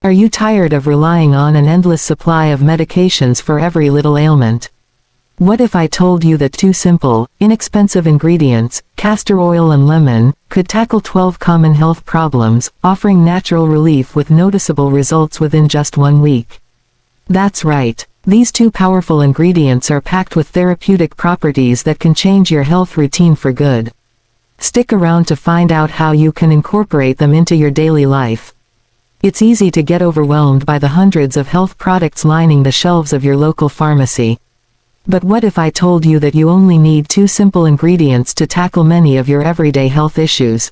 Are you tired of relying on an endless supply of medications for every little ailment? What if I told you that two simple, inexpensive ingredients, castor oil and lemon, could tackle 12 common health problems, offering natural relief with noticeable results within just 1 week? That's right. These two powerful ingredients are packed with therapeutic properties that can change your health routine for good. Stick around to find out how you can incorporate them into your daily life. It's easy to get overwhelmed by the hundreds of health products lining the shelves of your local pharmacy. But what if I told you that you only need two simple ingredients to tackle many of your everyday health issues?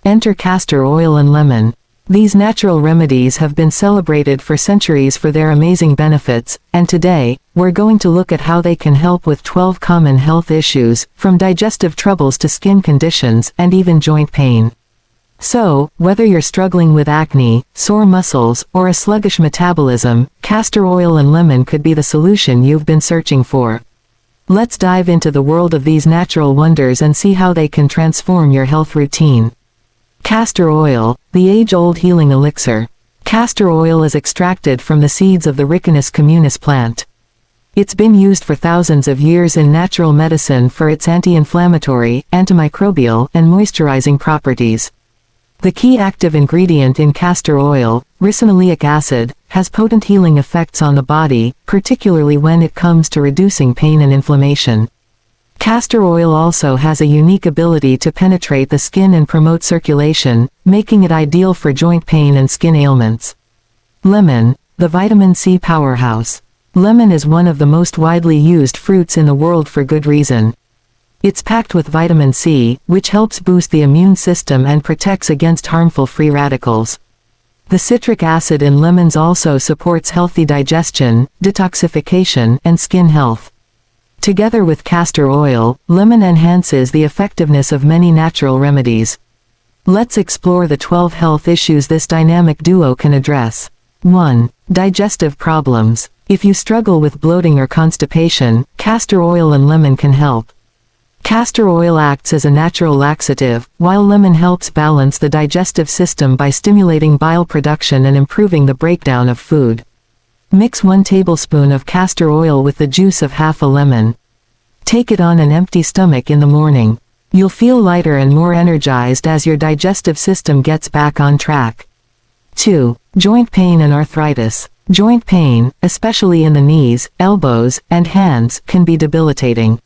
Enter castor oil and lemon. These natural remedies have been celebrated for centuries for their amazing benefits, and today, we're going to look at how they can help with 12 common health issues, from digestive troubles to skin conditions and even joint pain. So, whether you're struggling with acne, sore muscles, or a sluggish metabolism, castor oil and lemon could be the solution you've been searching for. Let's dive into the world of these natural wonders and see how they can transform your health routine. Castor oil, the age-old healing elixir. Castor oil is extracted from the seeds of the Ricinus communis plant. It's been used for thousands of years in natural medicine for its anti-inflammatory, antimicrobial, and moisturizing properties. The key active ingredient in castor oil, ricinoleic acid, has potent healing effects on the body, particularly when it comes to reducing pain and inflammation. Castor oil also has a unique ability to penetrate the skin and promote circulation, making it ideal for joint pain and skin ailments. Lemon, the vitamin C powerhouse. Lemon is one of the most widely used fruits in the world for good reason. It's packed with vitamin C, which helps boost the immune system and protects against harmful free radicals. The citric acid in lemons also supports healthy digestion, detoxification, and skin health. Together with castor oil, lemon enhances the effectiveness of many natural remedies. Let's explore the 12 health issues this dynamic duo can address. 1. Digestive problems. If you struggle with bloating or constipation, castor oil and lemon can help. Castor oil acts as a natural laxative, while lemon helps balance the digestive system by stimulating bile production and improving the breakdown of food. Mix 1 tablespoon of castor oil with the juice of half a lemon. Take it on an empty stomach in the morning. You'll feel lighter and more energized as your digestive system gets back on track. 2. Joint pain and arthritis. Joint pain, especially in the knees, elbows, and hands, can be debilitating.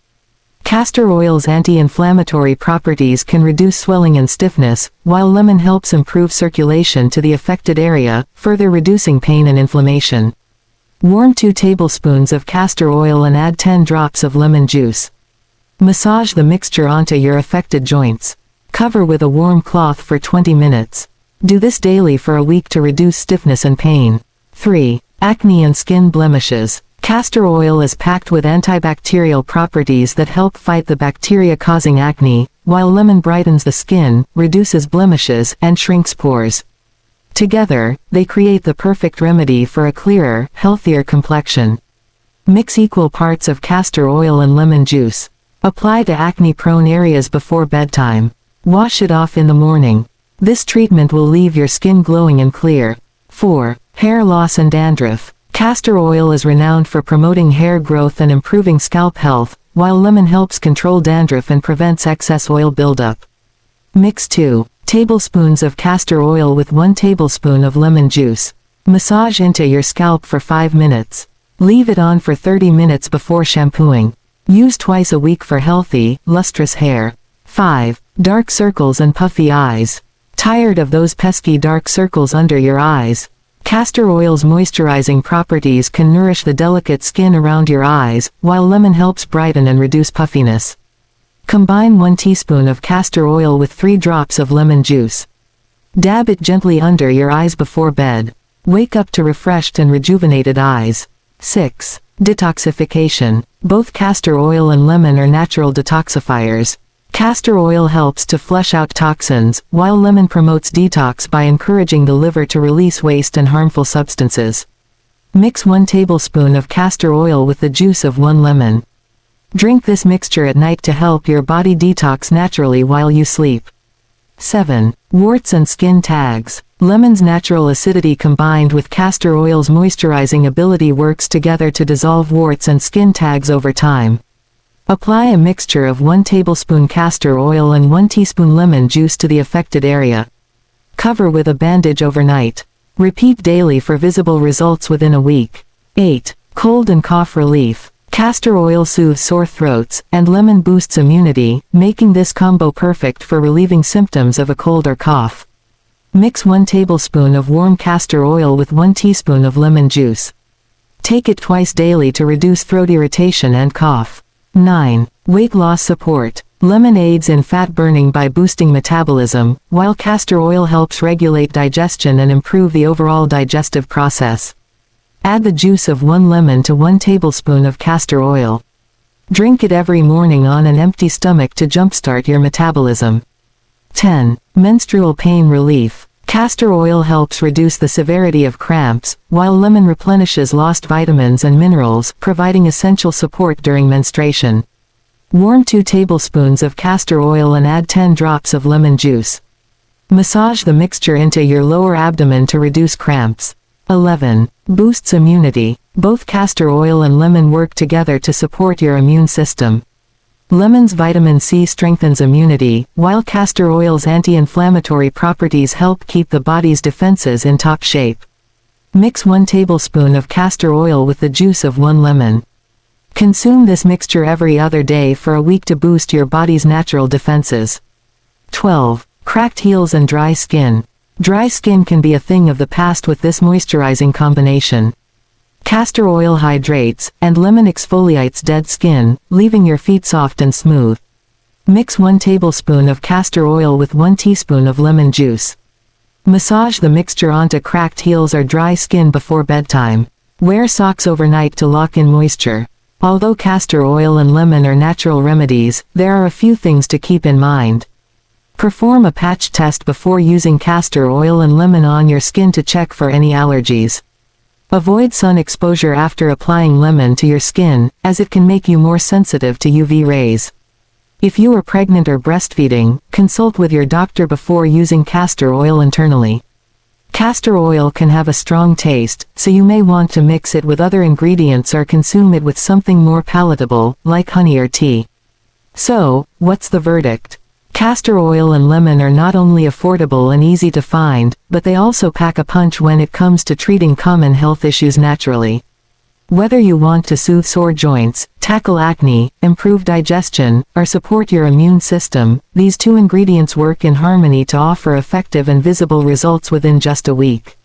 Castor oil's anti-inflammatory properties can reduce swelling and stiffness, while lemon helps improve circulation to the affected area, further reducing pain and inflammation. Warm 2 tablespoons of castor oil and add 10 drops of lemon juice. Massage the mixture onto your affected joints. Cover with a warm cloth for 20 minutes. Do this daily for a week to reduce stiffness and pain. 3. Acne and skin blemishes. Castor oil is packed with antibacterial properties that help fight the bacteria causing acne, while lemon brightens the skin, reduces blemishes, and shrinks pores. Together, they create the perfect remedy for a clearer, healthier complexion. Mix equal parts of castor oil and lemon juice. Apply to acne-prone areas before bedtime. Wash it off in the morning. This treatment will leave your skin glowing and clear. 4. Hair loss and dandruff. Castor oil is renowned for promoting hair growth and improving scalp health, while lemon helps control dandruff and prevents excess oil buildup. Mix 2 tablespoons of castor oil with 1 tablespoon of lemon juice. Massage into your scalp for 5 minutes. Leave it on for 30 minutes before shampooing. Use twice a week for healthy, lustrous hair. 5. Dark circles and puffy eyes. Tired of those pesky dark circles under your eyes? Castor oil's moisturizing properties can nourish the delicate skin around your eyes, while lemon helps brighten and reduce puffiness. Combine 1 teaspoon of castor oil with 3 drops of lemon juice. Dab it gently under your eyes before bed. Wake up to refreshed and rejuvenated eyes. 6. Detoxification. Both castor oil and lemon are natural detoxifiers. Castor oil helps to flush out toxins, while lemon promotes detox by encouraging the liver to release waste and harmful substances. Mix 1 tablespoon of castor oil with the juice of 1 lemon. Drink this mixture at night to help your body detox naturally while you sleep. 7. Warts and skin tags. Lemon's natural acidity combined with castor oil's moisturizing ability works together to dissolve warts and skin tags over time. Apply a mixture of 1 tablespoon castor oil and 1 teaspoon lemon juice to the affected area. Cover with a bandage overnight. Repeat daily for visible results within a week. 8. Cold and cough relief. Castor oil soothes sore throats, and lemon boosts immunity, making this combo perfect for relieving symptoms of a cold or cough. Mix 1 tablespoon of warm castor oil with 1 teaspoon of lemon juice. Take it twice daily to reduce throat irritation and cough. 9. Weight loss support. Lemon aids in fat burning by boosting metabolism, while castor oil helps regulate digestion and improve the overall digestive process. Add the juice of 1 lemon to 1 tablespoon of castor oil. Drink it every morning on an empty stomach to jumpstart your metabolism. 10. Menstrual pain relief. Castor oil helps reduce the severity of cramps, while lemon replenishes lost vitamins and minerals, providing essential support during menstruation. Warm 2 tablespoons of castor oil and add 10 drops of lemon juice. Massage the mixture into your lower abdomen to reduce cramps. 11. Boosts immunity. Both castor oil and lemon work together to support your immune system. Lemon's vitamin C strengthens immunity, while castor oil's anti-inflammatory properties help keep the body's defenses in top shape. Mix 1 tablespoon of castor oil with the juice of 1 lemon. Consume this mixture every other day for a week to boost your body's natural defenses. 12. Cracked heels and dry skin. Dry skin can be a thing of the past with this moisturizing combination. Castor oil hydrates, and lemon exfoliates dead skin, leaving your feet soft and smooth. Mix 1 tablespoon of castor oil with 1 teaspoon of lemon juice. Massage the mixture onto cracked heels or dry skin before bedtime. Wear socks overnight to lock in moisture. Although castor oil and lemon are natural remedies, there are a few things to keep in mind. Perform a patch test before using castor oil and lemon on your skin to check for any allergies. Avoid sun exposure after applying lemon to your skin, as it can make you more sensitive to UV rays. If you are pregnant or breastfeeding, consult with your doctor before using castor oil internally. Castor oil can have a strong taste, so you may want to mix it with other ingredients or consume it with something more palatable, like honey or tea. So, what's the verdict? Castor oil and lemon are not only affordable and easy to find, but they also pack a punch when it comes to treating common health issues naturally. Whether you want to soothe sore joints, tackle acne, improve digestion, or support your immune system, these 2 ingredients work in harmony to offer effective and visible results within just a week.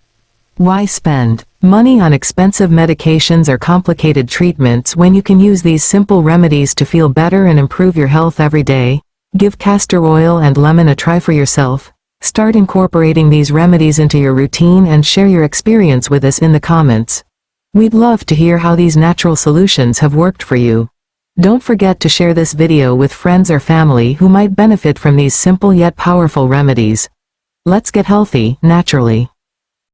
Why spend money on expensive medications or complicated treatments when you can use these simple remedies to feel better and improve your health every day? Give castor oil and lemon a try for yourself. Start incorporating these remedies into your routine and share your experience with us in the comments. We'd love to hear how these natural solutions have worked for you. Don't forget to share this video with friends or family who might benefit from these simple yet powerful remedies. Let's get healthy, naturally.